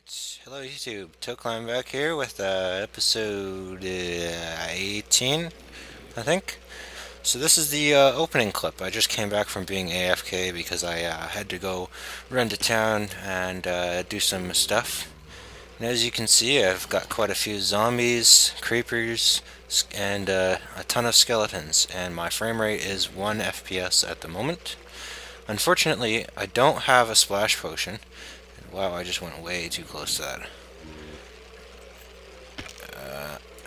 Alright, hello YouTube, Toklan back here with episode 18, I think. So this is the opening clip. I just came back from being AFK because I had to go run to town and do some stuff. And as you can see, I've got quite a few zombies, creepers, and a ton of skeletons. And my frame rate is 1 FPS at the moment. Unfortunately, I don't have a splash potion. Wow, I just went way too close to that.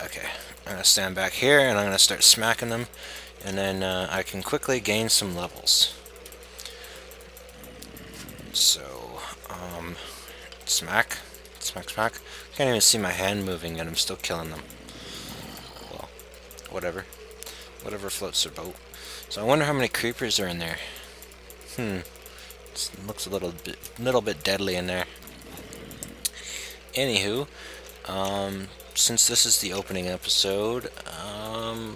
Okay, I'm gonna stand back here and I'm gonna start smacking them, and then I can quickly gain some levels. So, smack, smack, smack. Can't even see my hand moving and I'm still killing them. Well, whatever. Whatever floats their boat. So I wonder how many creepers are in there. It looks a little bit deadly in there. Anywho, since this is the opening episode,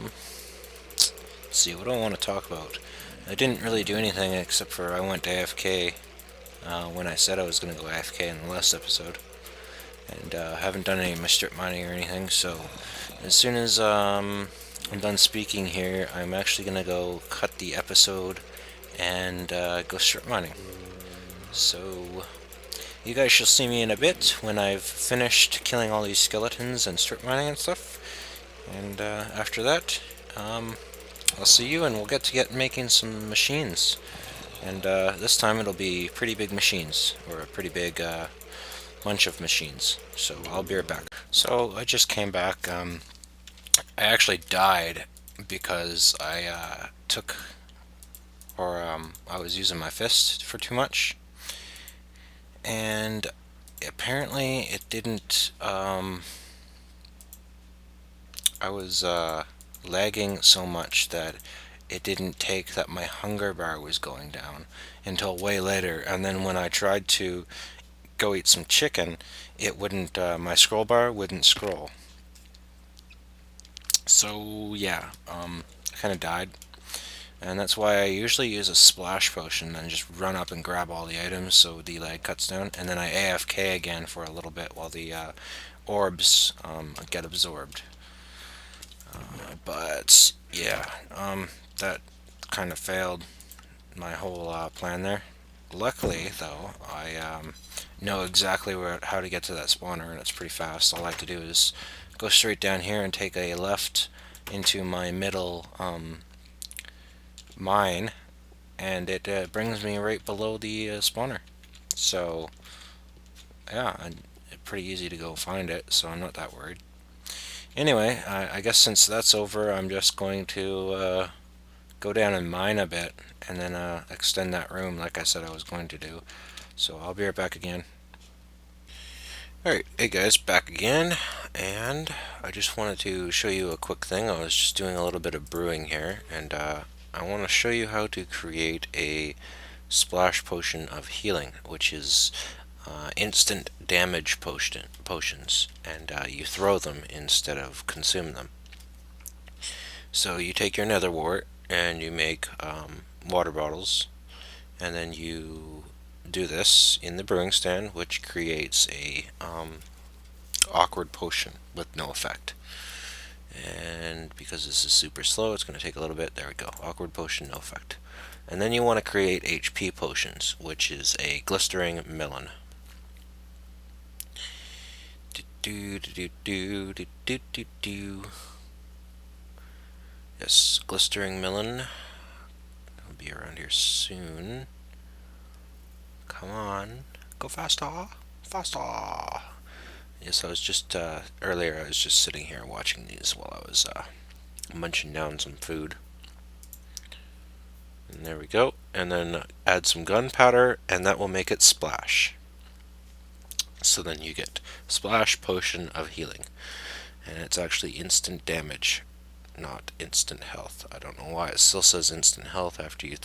let's see, what do I want to talk about? I didn't really do anything except for I went to AFK when I said I was going to go AFK in the last episode. And haven't done any of my strip mining or anything, so as soon as I'm done speaking here, I'm actually going to go cut the episode and go strip mining. So you guys shall see me in a bit when I've finished killing all these skeletons and strip mining and stuff. And after that, I'll see you and we'll get making some machines. And this time it'll be pretty big machines, or a pretty big bunch of machines. So I'll be right back. So I just came back. I actually died because I I was using my fist for too much. And apparently it didn't, I was lagging so much that it didn't take that my hunger bar was going down until way later. And then when I tried to go eat some chicken, it wouldn't, my scroll bar wouldn't scroll. So yeah, I kind of died. And that's why I usually use a splash potion and just run up and grab all the items so the lag cuts down. And then I AFK again for a little bit while the orbs get absorbed. But yeah, that kind of failed my whole plan there. Luckily, though, I know exactly how to get to that spawner, and it's pretty fast. All I have to do is go straight down here and take a left into my middle mine, and it brings me right below the spawner. So, yeah, pretty easy to go find it, so I'm not that worried. Anyway, I guess since that's over, I'm just going to go down and mine a bit, and then extend that room like I said I was going to do. So I'll be right back again. Alright, hey guys, back again, and I just wanted to show you a quick thing. I was just doing a little bit of brewing here, and I want to show you how to create a splash potion of healing, which is instant damage potions, and you throw them instead of consume them. So you take your nether wart and you make water bottles, and then you do this in the brewing stand, which creates a awkward potion with no effect. And because this is super slow, it's going to take a little bit. There we go. Awkward potion, no effect. And then you want to create HP potions, which is a glistering melon. Yes, glistering melon. It'll be around here soon. Come on, go faster, faster. Yes, I was just earlier. I was just sitting here watching these while I was munching down some food. And there we go. And then add some gunpowder, and that will make it splash. So then you get splash potion of healing, and it's actually instant damage, not instant health. I don't know why it still says instant health after you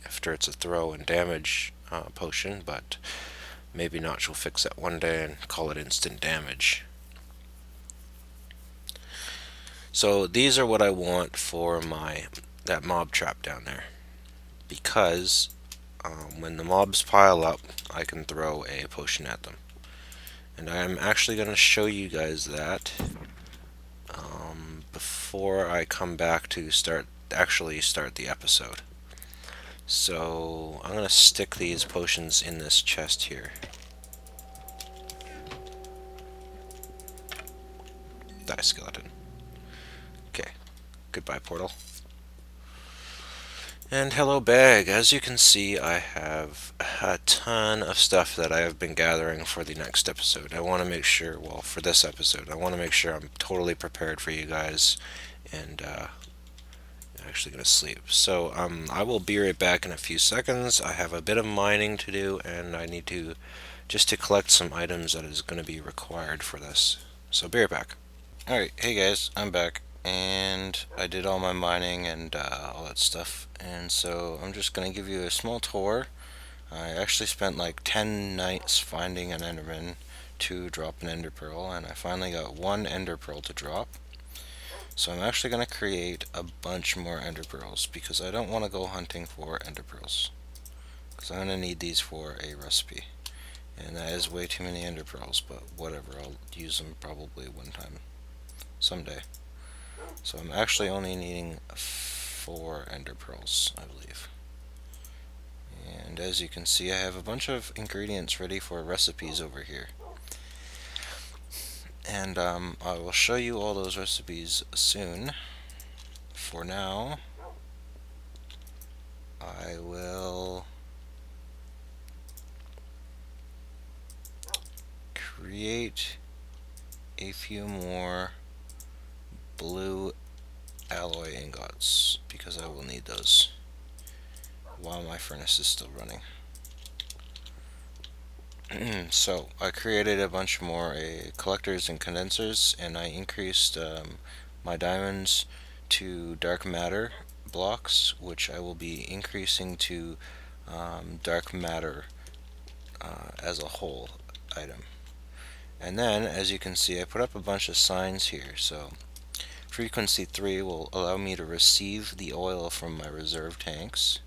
after it's a throw and damage potion, but maybe Notch will fix that one day and call it instant damage. So these are what I want for that mob trap down there, because when the mobs pile up, I can throw a potion at them. And I'm actually going to show you guys that before I come back to actually start the episode. So I'm going to stick these potions in this chest here. Die, skeleton. Okay, goodbye, portal. And hello, bag. As you can see, I have a ton of stuff that I have been gathering for the next episode. I want to make sure, well, for this episode, I want to make sure I'm totally prepared for you guys, and actually going to sleep. So I will be right back in a few seconds. I have a bit of mining to do, and I need to just to collect some items that is going to be required for this. So be right back. Alright, hey guys, I'm back, and I did all my mining and all that stuff, and so I'm just going to give you a small tour. I actually spent like 10 nights finding an enderman to drop an ender pearl, and I finally got one ender pearl to drop. So I'm actually going to create a bunch more ender pearls, because I don't want to go hunting for ender pearls, because I'm going to need these for a recipe. And that is way too many ender pearls, but whatever, I'll use them probably one time someday. So I'm actually only needing 4 ender pearls, I believe. And as you can see, I have a bunch of ingredients ready for recipes over here. And I will show you all those recipes soon. For now, I will create a few more blue alloy ingots, because I will need those while my furnace is still running. So I created a bunch more collectors and condensers, and I increased my diamonds to dark matter blocks, which I will be increasing to dark matter as a whole item. And then, as you can see, I put up a bunch of signs here. So frequency 3 will allow me to receive the oil from my reserve tanks,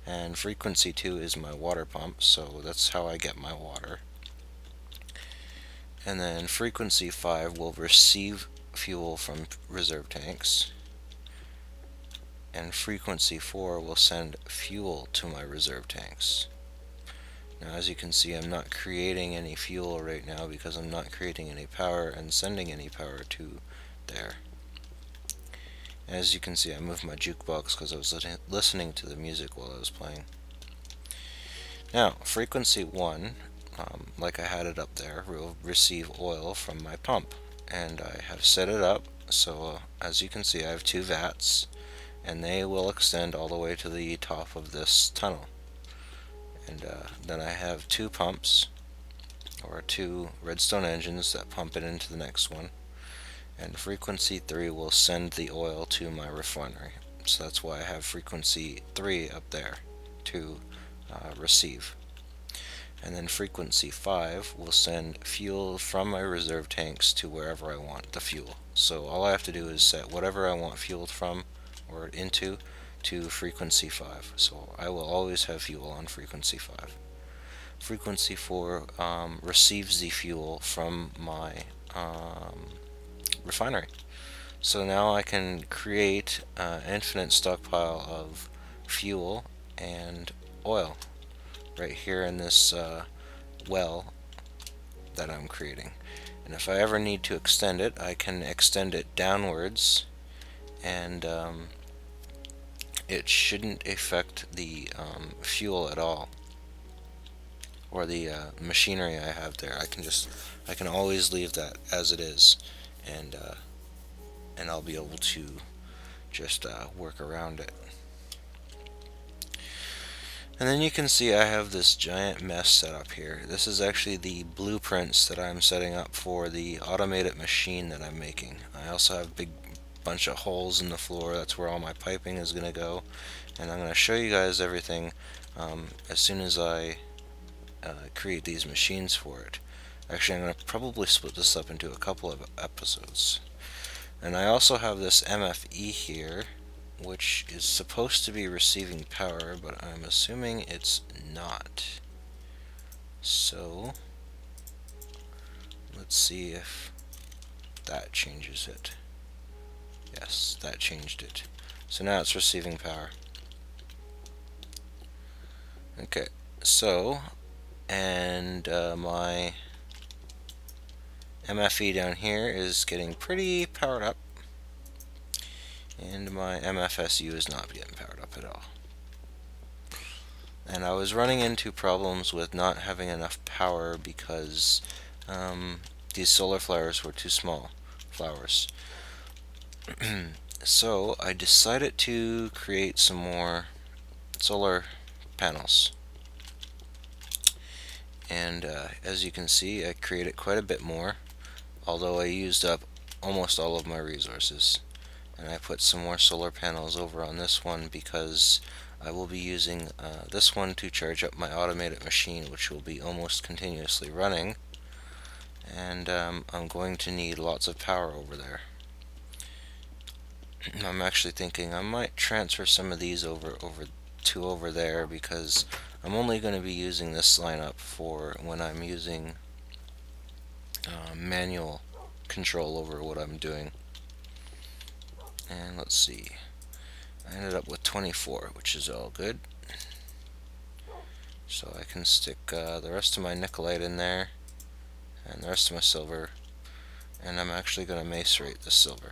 and frequency 2 is my water pump, so that's how I get my water. And then frequency 5 will receive fuel from reserve tanks, and frequency 4 will send fuel to my reserve tanks. Now, as you can see, I'm not creating any fuel right now because I'm not creating any power and sending any power to there. As you can see, I moved my jukebox because I was listening to the music while I was playing. Now, frequency 1, like I had it up there, will receive oil from my pump. And I have set it up so, as you can see, I have 2 vats, and they will extend all the way to the top of this tunnel. And then I have 2 pumps, or 2 redstone engines that pump it into the next one. And frequency 3 will send the oil to my refinery. So that's why I have frequency 3 up there to receive. And then frequency 5 will send fuel from my reserve tanks to wherever I want the fuel. So all I have to do is set whatever I want fueled from or into to frequency 5. So I will always have fuel on frequency 5. Frequency 4 receives the fuel from my refinery. So now I can create an infinite stockpile of fuel and oil right here in this well that I'm creating. And if I ever need to extend it, I can extend it downwards, and it shouldn't affect the fuel at all, or the machinery I have there. I can always leave that as it is, and I'll be able to just work around it. And then you can see I have this giant mess set up here. This is actually the blueprints that I'm setting up for the automated machine that I'm making. I also have a big bunch of holes in the floor. That's where all my piping is going to go. And I'm going to show you guys everything as soon as I create these machines for it. Actually, I'm going to probably split this up into a couple of episodes. And I also have this MFE here, which is supposed to be receiving power, but I'm assuming it's not. So let's see if that changes it. Yes, that changed it. So now it's receiving power. Okay, so, and my MFE down here is getting pretty powered up, and my MFSU is not getting powered up at all. And I was running into problems with not having enough power because these solar flowers were too small flowers. So I decided to create some more solar panels. And as you can see, I created quite a bit more, although I used up almost all of my resources. And I put some more solar panels over on this one because I will be using this one to charge up my automated machine, which will be almost continuously running, and I'm going to need lots of power over there. I'm actually thinking I might transfer some of these over there because I'm only going to be using this lineup for when I'm using manual control over what I'm doing. And let's see, I ended up with 24, which is all good. So I can stick the rest of my nickelite in there and the rest of my silver, and I'm actually going to macerate the silver.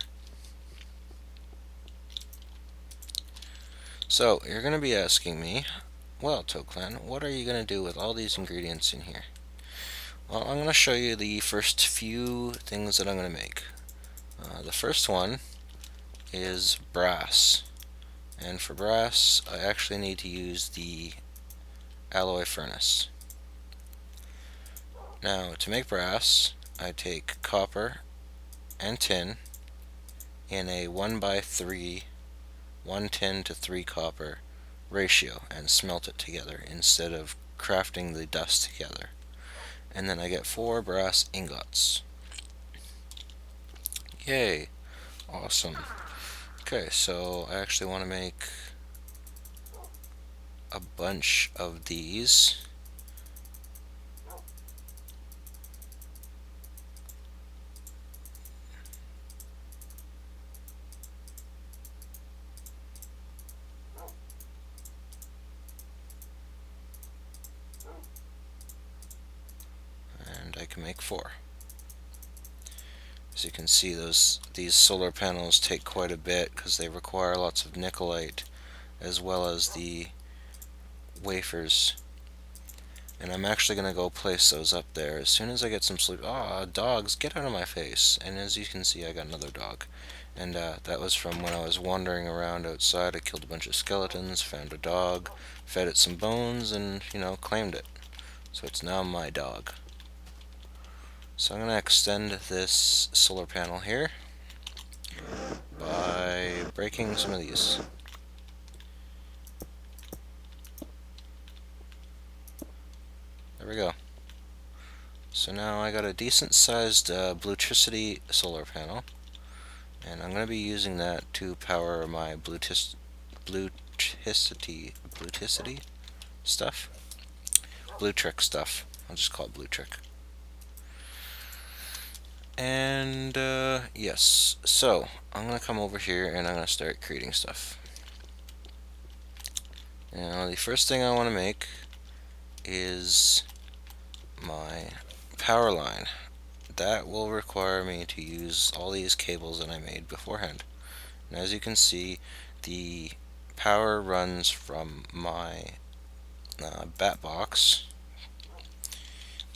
So you're going to be asking me, well, ToadClan, what are you going to do with all these ingredients in here? Well, I'm going to show you the first few things that I'm going to make. The first one is brass, and for brass I actually need to use the alloy furnace. Now to make brass, I take copper and tin in a 1:3, 1 tin to 3 copper ratio and smelt it together instead of crafting the dust together. And then I get 4 brass ingots. Yay! Awesome. Okay, so I actually want to make a bunch of these. And I can make 4. As you can see, these solar panels take quite a bit because they require lots of nickelite as well as the wafers. And I'm actually going to go place those up there as soon as I get some sleep. Ah, dogs, get out of my face. And as you can see, I got another dog. And that was from when I was wandering around outside. I killed a bunch of skeletons, found a dog, fed it some bones, and, claimed it. So it's now my dog. So I'm going to extend this solar panel here by breaking some of these. There we go. So now I got a decent sized Bluetricity solar panel, and I'm going to be using that to power my Bluetricity stuff? Bluetrick stuff. I'll just call it Bluetrick. And yes, so I'm going to come over here and I'm going to start creating stuff. Now the first thing I want to make is my power line. That will require me to use all these cables that I made beforehand. And as you can see, the power runs from my bat box,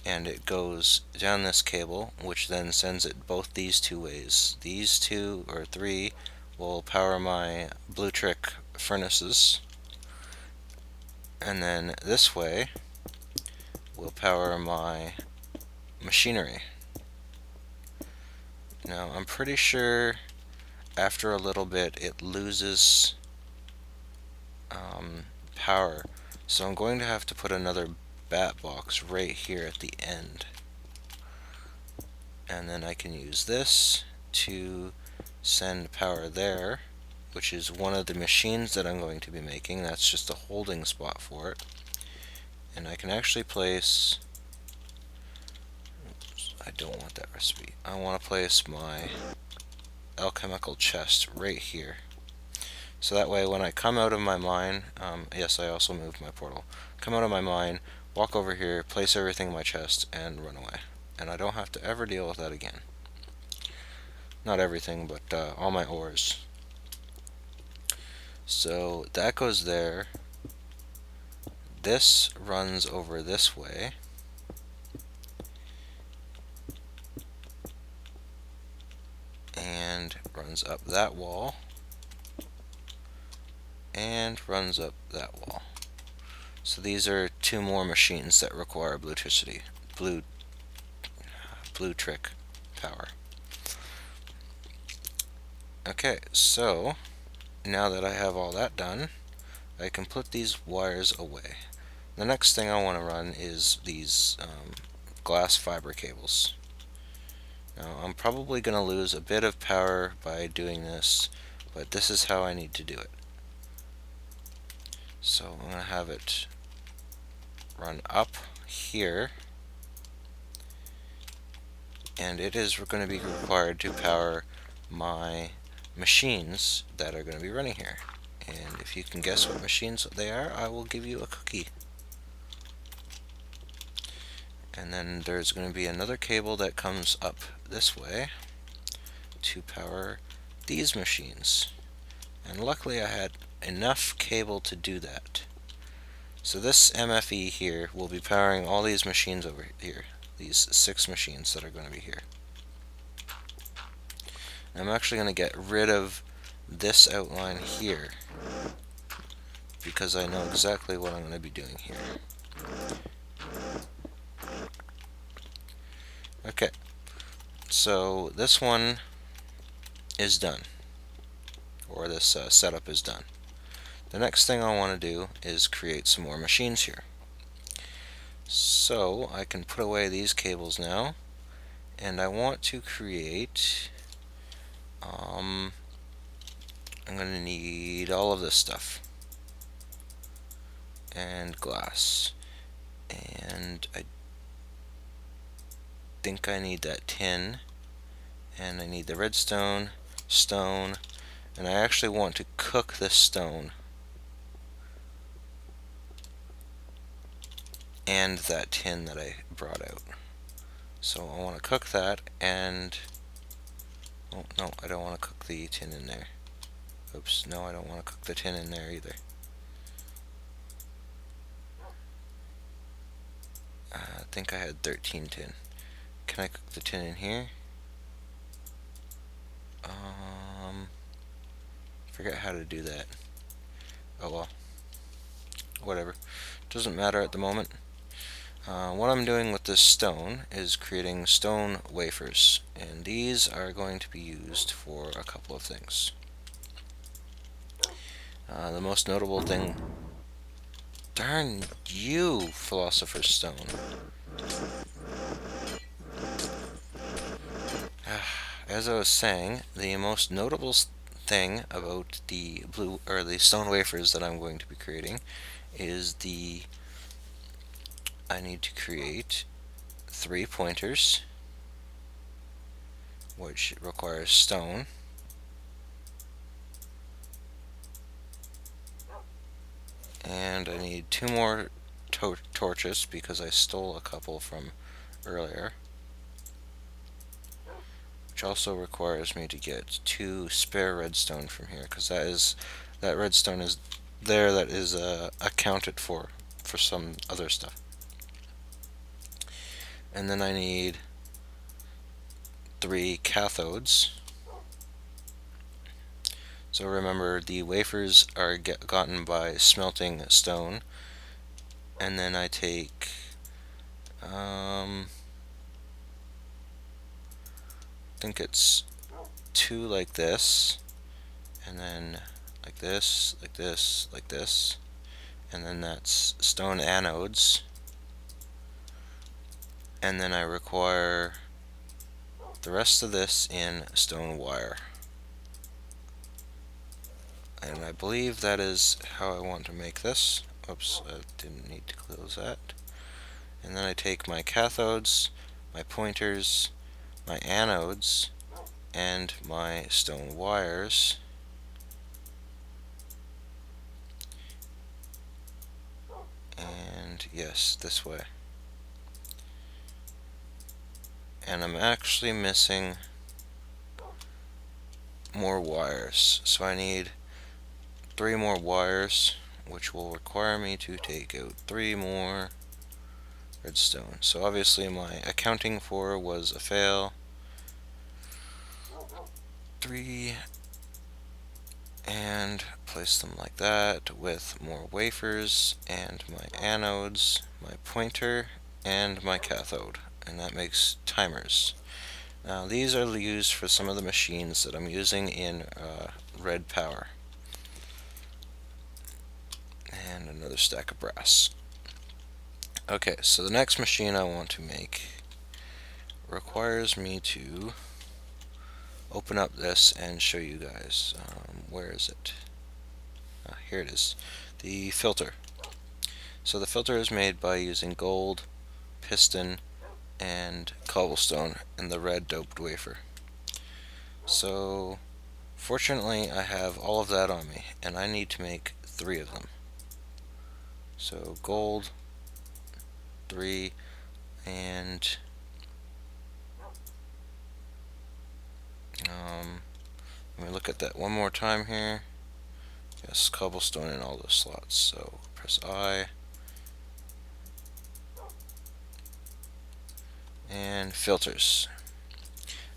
and it goes down this cable, which then sends it both these two ways. These 2 or 3 will power my Bluetrick furnaces, and then this way will power my machinery. Now I'm pretty sure after a little bit it loses power, so I'm going to have to put another bat box right here at the end, and then I can use this to send power there, which is one of the machines that I'm going to be making. That's just a holding spot for it, and I can actually place I don't want that recipe. I want to place my alchemical chest right here. So that way when I come out of my mine, yes, I also moved my portal. Come out of my mine, walk over here, place everything in my chest, and run away. And I don't have to ever deal with that again. Not everything, but all my ores. So that goes there. This runs over this way. And runs up that wall. And runs up that wall. So these are two more machines that require blue trick power. Okay, so now that I have all that done, I can put these wires away. The next thing I want to run is these glass fiber cables. Now I'm probably going to lose a bit of power by doing this, but this is how I need to do it. So I'm going to have it run up here, and it is going to be required to power my machines that are going to be running here. And if you can guess what machines they are, I will give you a cookie. And then there's going to be another cable that comes up this way to power these machines. And luckily I had enough cable to do that. So this MFE here will be powering all these machines over here, these 6 machines that are going to be here. I'm actually going to get rid of this outline here because I know exactly what I'm going to be doing here. Okay, so this one is done, or this setup is done. The next thing I want to do is create some more machines here. So I can put away these cables now, and I want to create, I'm going to need all of this stuff, and glass, and I think I need that tin, and I need the redstone, stone, and I actually want to cook this stone and that tin that I brought out. So I want to cook that, and oh no, I don't want to cook the tin in there. Oops, no, I don't want to cook the tin in there either. I think I had 13 tin. Can I cook the tin in here? Forget how to do that. Oh well. Whatever. Doesn't matter at the moment. What I'm doing with this stone is creating stone wafers, and these are going to be used for a couple of things. The most notable thing... Darn you, Philosopher's Stone. As I was saying, the most notable thing about the stone wafers that I'm going to be creating is I need to create 3 pointers, which requires stone, and I need 2 more torches because I stole a couple from earlier, which also requires me to get 2 spare redstone from here, because that redstone is there, that is accounted for some other stuff. And then I need 3 cathodes. So remember, the wafers are gotten by smelting stone, and then I take I think it's 2 like this, and then like this, like this, like this, and then that's stone anodes, and then I require the rest of this in stone wire. And I believe that is how I want to make this. Oops, I didn't need to close that. And then I take my cathodes, my pointers, my anodes, and my stone wires. And yes, this way. And I'm actually missing more wires, so I need 3 more wires, which will require me to take out 3 more redstone. So obviously my accounting for was a fail. 3, and place them like that with more wafers and my anodes, my pointer, and my cathode, and that makes timers. Now these are used for some of the machines that I'm using in red power. And another stack of brass. Okay, so the next machine I want to make requires me to open up this and show you guys. Where is it? Here it is. The filter. So the filter is made by using gold, piston, and cobblestone in the red doped wafer. So fortunately I have all of that on me, and I need to make 3 of them. So gold, 3, and let me look at that one more time here. Yes, cobblestone in all those slots. So press I, and filters.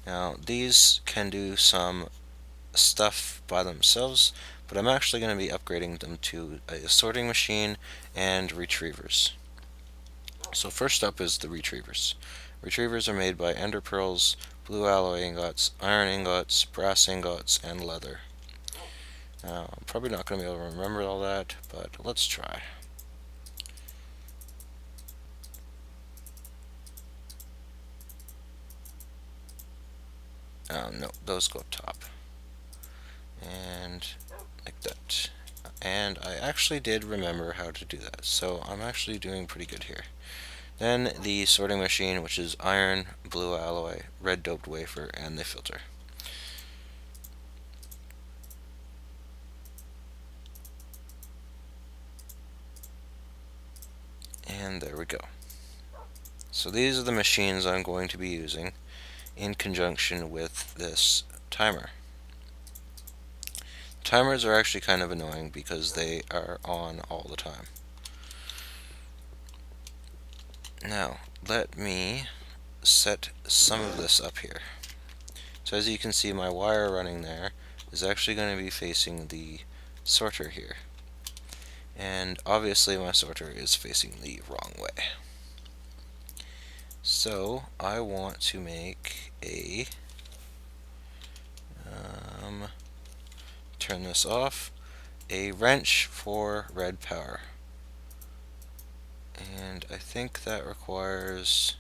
Now these can do some stuff by themselves, but I'm actually going to be upgrading them to a sorting machine and retrievers. So first up is the retrievers. Retrievers are made by ender pearls, blue alloy ingots, iron ingots, brass ingots, and leather. Now, I'm probably not going to be able to remember all that, but let's try. No, those go up top. And like that. And I actually did remember how to do that, so I'm actually doing pretty good here. Then the sorting machine, which is iron, blue alloy, red doped wafer, and the filter. And there we go. So these are the machines I'm going to be using in conjunction with this timer. Timers are actually kind of annoying because they are on all the time. Now, let me set some of this up here. So as you can see, my wire running there is actually going to be facing the sorter here. And obviously my sorter is facing the wrong way. So I want to make a turn this off, a wrench for red power. And I think that requires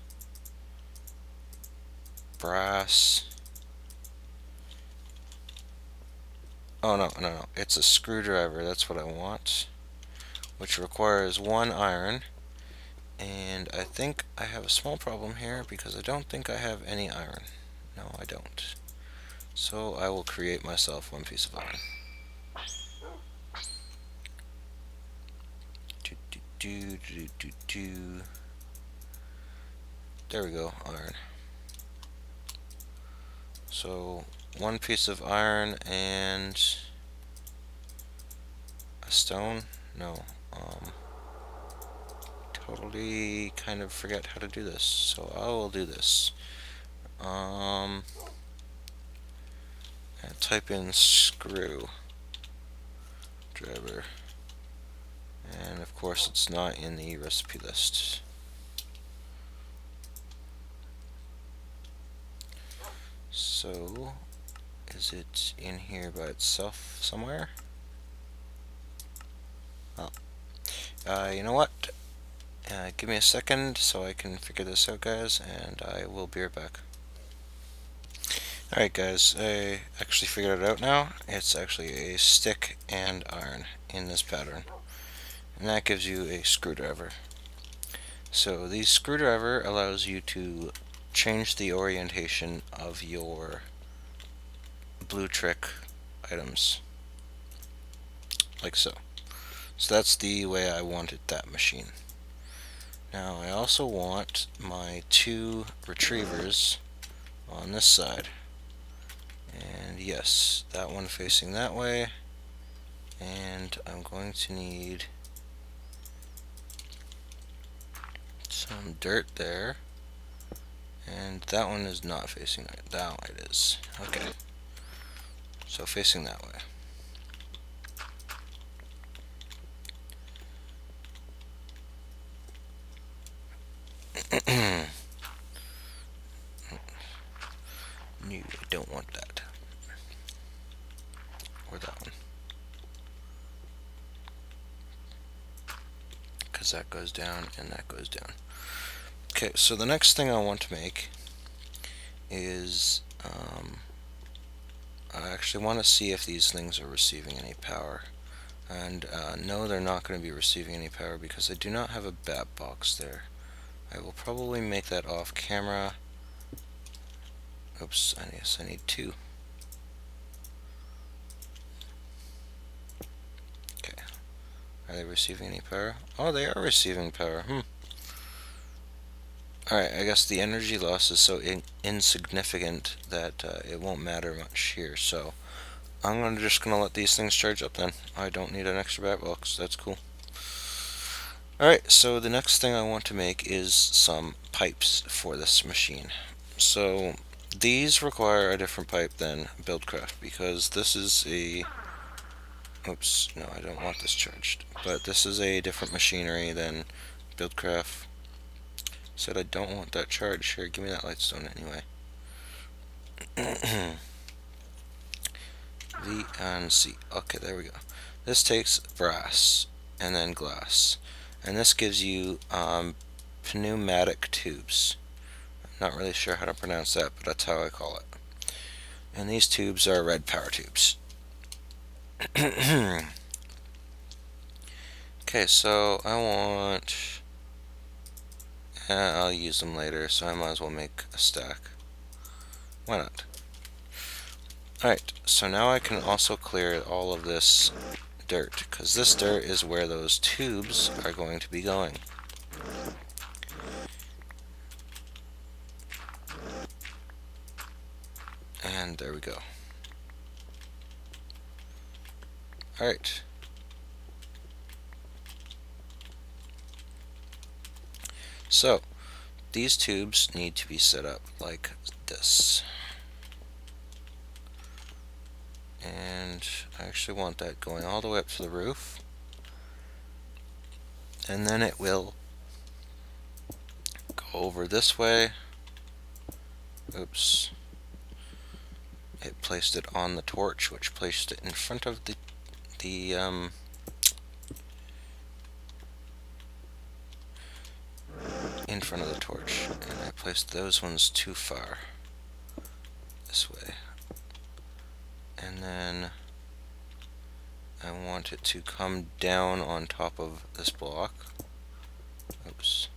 brass. Oh no, it's a screwdriver, that's what I want, which requires 1 iron. And I think I have a small problem here because I don't think I have any iron. No, I don't. So I will create myself 1 piece of iron. There we go, iron. So 1 piece of iron and a stone? No. Totally kind of forget how to do this, so I will do this. And type in screw driver, and of course it's not in the recipe list. So is it in here by itself somewhere? Oh, you know what? Give me a second so I can figure this out, guys, and I will be right back. Alright guys, I actually figured it out now. It's actually a stick and iron in this pattern, and that gives you a screwdriver. So the screwdriver allows you to change the orientation of your BlueTrick items, like so. So that's the way I wanted that machine. Now I also want my 2 retrievers on this side. And yes, that one facing that way. And I'm going to need some dirt there. And that one is not facing that way. It is. Okay. So facing that way. No, I don't want that. Or that one. Because that goes down and that goes down. Okay, so the next thing I want to make is I actually want to see if these things are receiving any power. And no, they're not going to be receiving any power because I do not have a bat box there. I will probably make that off camera. Oops, I need 2. Okay. Are they receiving any power? Oh, they are receiving power. Alright, I guess the energy loss is so insignificant that it won't matter much here, so I'm just gonna let these things charge up then. I don't need an extra bat box, that's cool. Alright, so the next thing I want to make is some pipes for this machine. So these require a different pipe than Buildcraft because this is a... Oops, no, I don't want this charged. But this is a different machinery than Buildcraft. Said I don't want that charged. Here, give me that lightstone anyway. V and C. Okay, there we go. This takes brass and then glass. And this gives you pneumatic tubes. I'm not really sure how to pronounce that, but that's how I call it. And these tubes are red power tubes. Okay, so I want... I'll use them later, so I might as well make a stack. Why not? Alright, so now I can also clear all of this dirt, because this dirt is where those tubes are going to be going. And there we go. Alright. So, these tubes need to be set up like this. And I actually want that going all the way up to the roof. And then it will go over this way. Oops. It placed it on the torch, which placed it in front of the torch, and I placed those ones too far this way. And then I want it to come down on top of this block. Oops.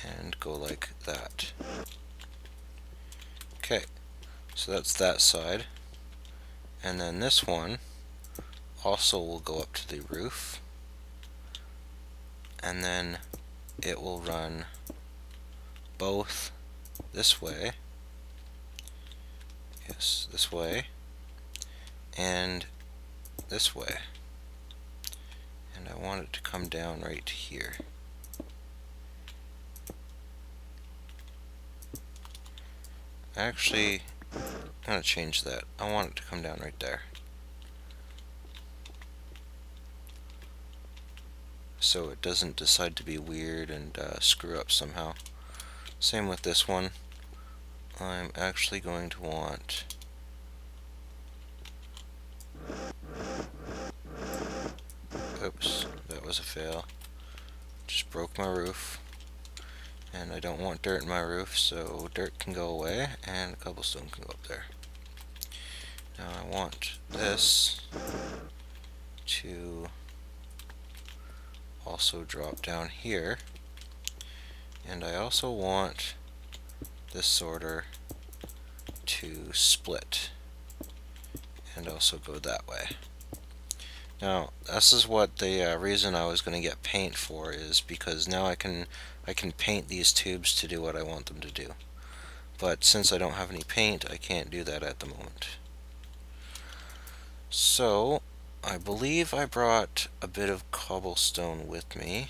And go like that. Okay, so that's that side. And then this one also will go up to the roof. And then it will run both this way, yes, this way, and this way. And I want it to come down right here. Actually, I'm going to change that. I want it to come down right there. So it doesn't decide to be weird and screw up somehow. Same with this one. I'm actually going to want oops, that was a fail. Just broke my roof. And I don't want dirt in my roof, so dirt can go away and cobblestone can go up there. Now I want this to also drop down here. And I also want this sorter to split and also go that way. Now this is what the reason I was going to get paint for is because now I can paint these tubes to do what I want them to do. But since I don't have any paint, I can't do that at the moment. So I believe I brought a bit of cobblestone with me,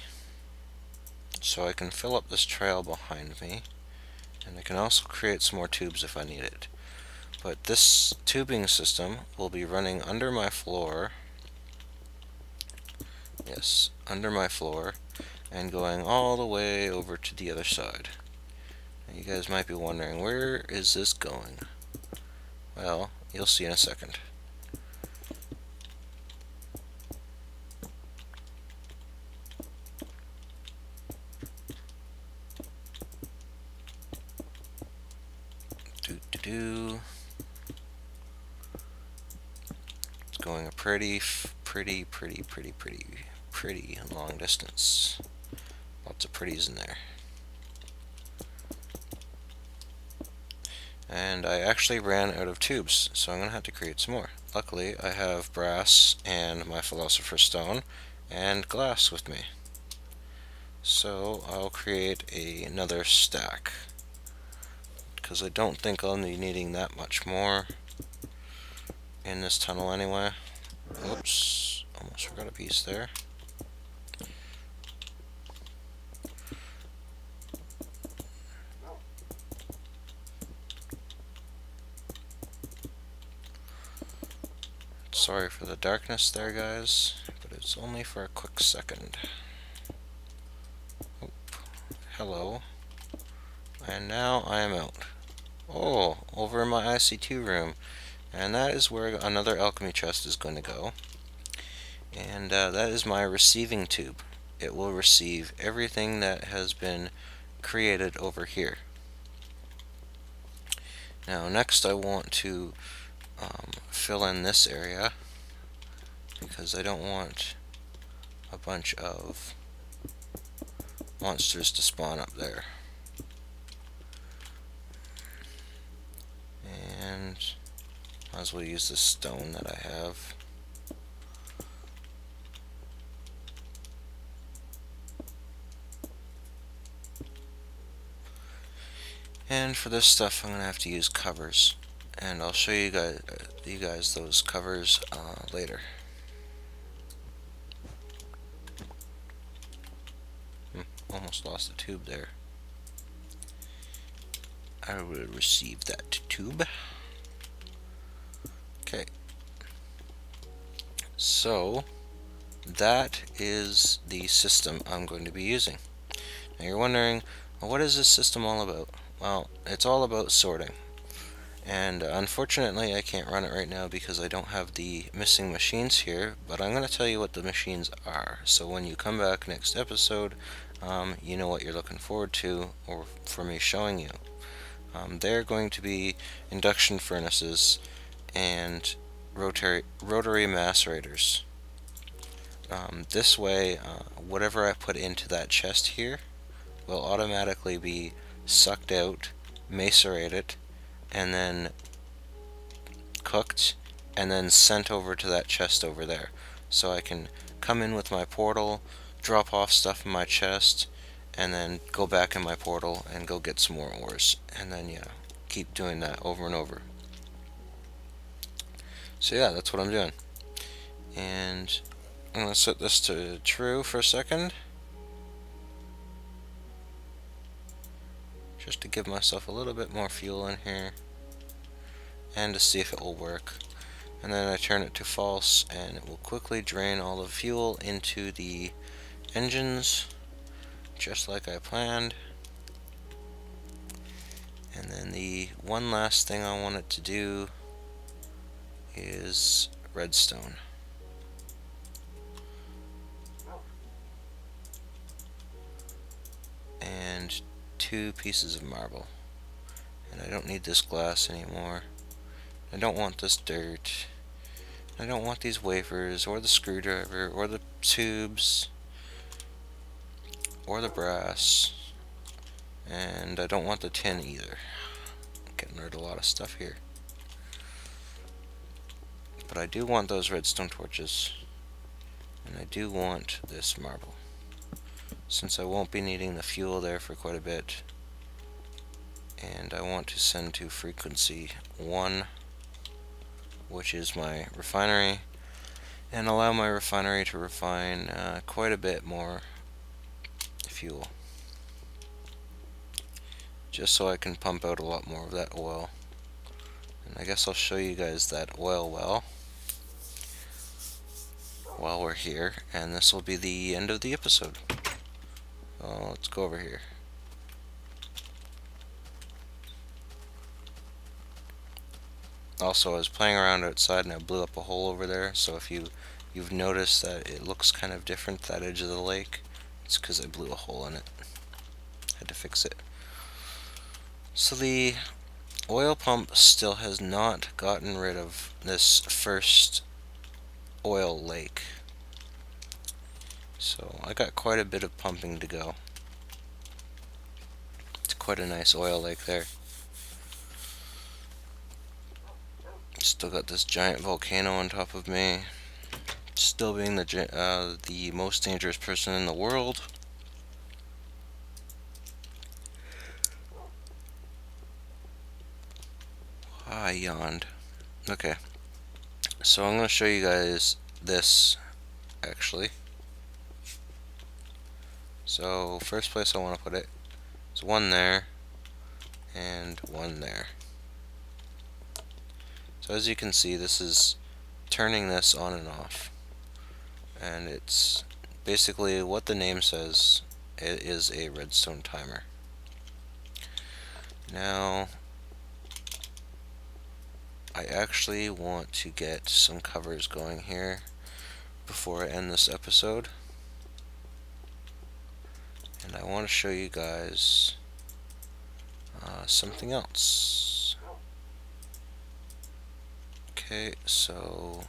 so I can fill up this trail behind me, and I can also create some more tubes if I need it. But this tubing system will be running under my floor, yes, under my floor, and going all the way over to the other side. Now, you guys might be wondering, where is this going? Well, you'll see in a second. It's going a pretty long distance. Lots of pretties in there. And I actually ran out of tubes, so I'm going to have to create some more. Luckily, I have brass and my philosopher's stone and glass with me. So I'll create another stack, because I don't think I'll be needing that much more in this tunnel anyway. Oops, almost forgot a piece there. Sorry for the darkness there, guys, but it's only for a quick second. Oop. Hello. And now I am out. Oh, over in my IC2 room. And that is where another alchemy chest is going to go. And that is my receiving tube. It will receive everything that has been created over here. Now next I want to fill in this area, because I don't want a bunch of monsters to spawn up there. And might as well use this stone that I have. And for this stuff I'm going to have to use covers, and I'll show you guys those covers later. Almost lost the tube there. I will receive that tube. Okay. So that is the system I'm going to be using. Now you're wondering, well, what is this system all about? Well, it's all about sorting. And unfortunately I can't run it right now because I don't have the missing machines here, but I'm going to tell you what the machines are. So when you come back next episode, you know what you're looking forward to, or for me showing you. They're going to be induction furnaces and rotary macerators. This way, whatever I put into that chest here will automatically be sucked out, macerated, and then cooked, and then sent over to that chest over there. So I can come in with my portal, drop off stuff in my chest, and then go back in my portal and go get some more ores, and then keep doing that over and over. So yeah, that's what I'm doing. And I'm going to set this to true for a second, just to give myself a little bit more fuel in here and to see if it will work. And then I turn it to false, and it will quickly drain all the fuel into the engines, just like I planned. And then the one last thing I want it to do is redstone. And 2 pieces of marble. And I don't need this glass anymore. I don't want this dirt. I don't want these wafers, or the screwdriver, or the tubes, or the brass. And I don't want the tin either. lot of stuff here. But I do want those redstone torches. And I do want this marble. Since I won't be needing the fuel there for quite a bit. And I want to send to frequency 1, which is my refinery, and allow my refinery to refine quite a bit more fuel, just so I can pump out a lot more of that oil. And I guess I'll show you guys that oil well while we're here, and this will be the end of the episode. Let's go over here. Also, I was playing around outside and I blew up a hole over there, so if you've noticed that it looks kind of different, that edge of the lake, it's because I blew a hole in it. Had to fix it. So the oil pump still has not gotten rid of this first oil lake. So I got quite a bit of pumping to go. It's quite a nice oil lake there. Still got this giant volcano on top of me. Still being the most dangerous person in the world. I yawned. Okay. So I'm going to show you guys this, actually. So first place I want to put it is one there and one there. So as you can see, this is turning this on and off, and it's basically what the name says. It is a redstone timer. Now I actually want to get some covers going here before I end this episode, and I want to show you guys something else. Okay, so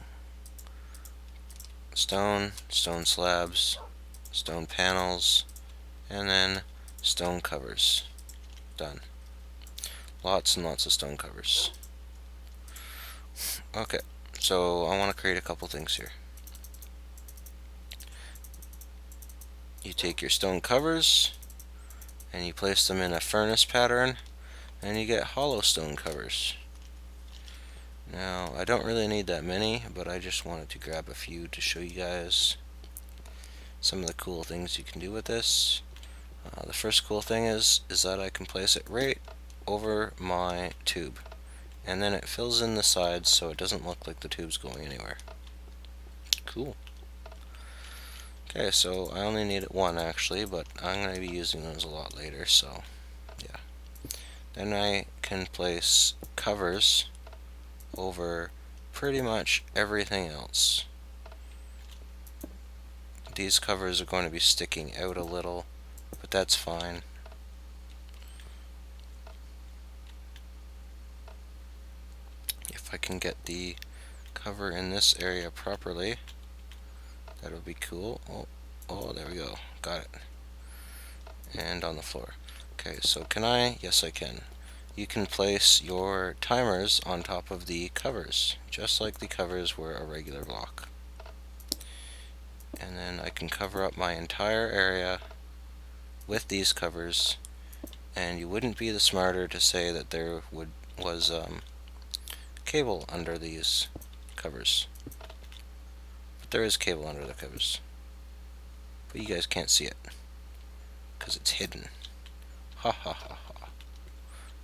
stone slabs, stone panels, and then stone covers. Done. Lots and lots of stone covers. Okay, so I want to create a couple things here. You take your stone covers and you place them in a furnace pattern, and you get hollow stone covers. Now, I don't really need that many, but I just wanted to grab a few to show you guys some of the cool things you can do with this. The first cool thing is that I can place it right over my tube, and then it fills in the sides so it doesn't look like the tube's going anywhere. Cool. Okay, so I only need one actually, but I'm going to be using those a lot later, so yeah. Then I can place covers over pretty much everything else. These covers are going to be sticking out a little, but that's fine. If I can get the cover in this area properly, that'll be cool. Oh, there we go. Got it. And on the floor. Okay, so can I? Yes, I can. You can place your timers on top of the covers, just like the covers were a regular block. And then I can cover up my entire area with these covers, and you wouldn't be the smarter to say that there was cable under these covers. But there is cable under the covers. But you guys can't see it, because it's hidden. Ha ha ha ha.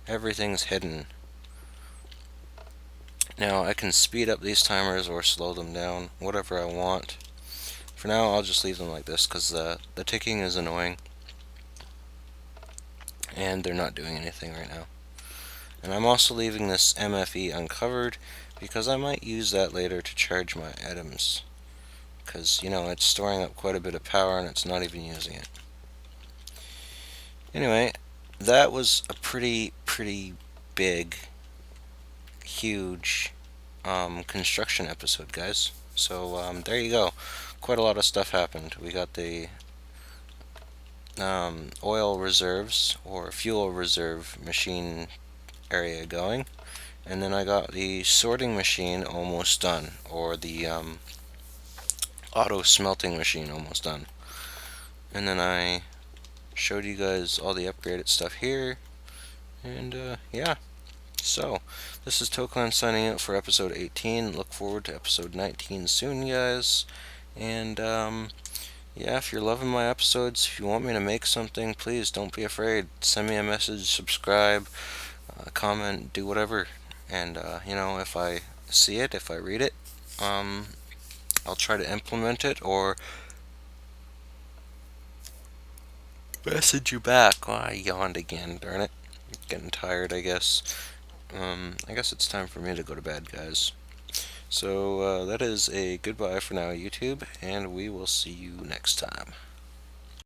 Everything's hidden. Now I can speed up these timers or slow them down, whatever I want. For now I'll just leave them like this because the ticking is annoying and they're not doing anything right now. And I'm also leaving this MFE uncovered because I might use that later to charge my items, because you know it's storing up quite a bit of power and it's not even using it. Anyway, that was a pretty big, huge construction episode, guys. So there you go. Quite a lot of stuff happened. We got the oil reserves or fuel reserve machine area going. and then I got the sorting machine almost done, or the auto smelting machine almost done. And then I showed you guys all the upgraded stuff here, and yeah. So, this is Tokeland signing out for episode 18. Look forward to episode 19 soon, guys. And yeah, if you're loving my episodes, if you want me to make something, please don't be afraid. Send me a message, subscribe, comment, do whatever. And if I see it, if I read it, I'll try to implement it or message you back. Oh, I yawned again, darn it. Getting tired, I guess. I guess it's time for me to go to bed, guys. So that is a goodbye for now, YouTube, and we will see you next time.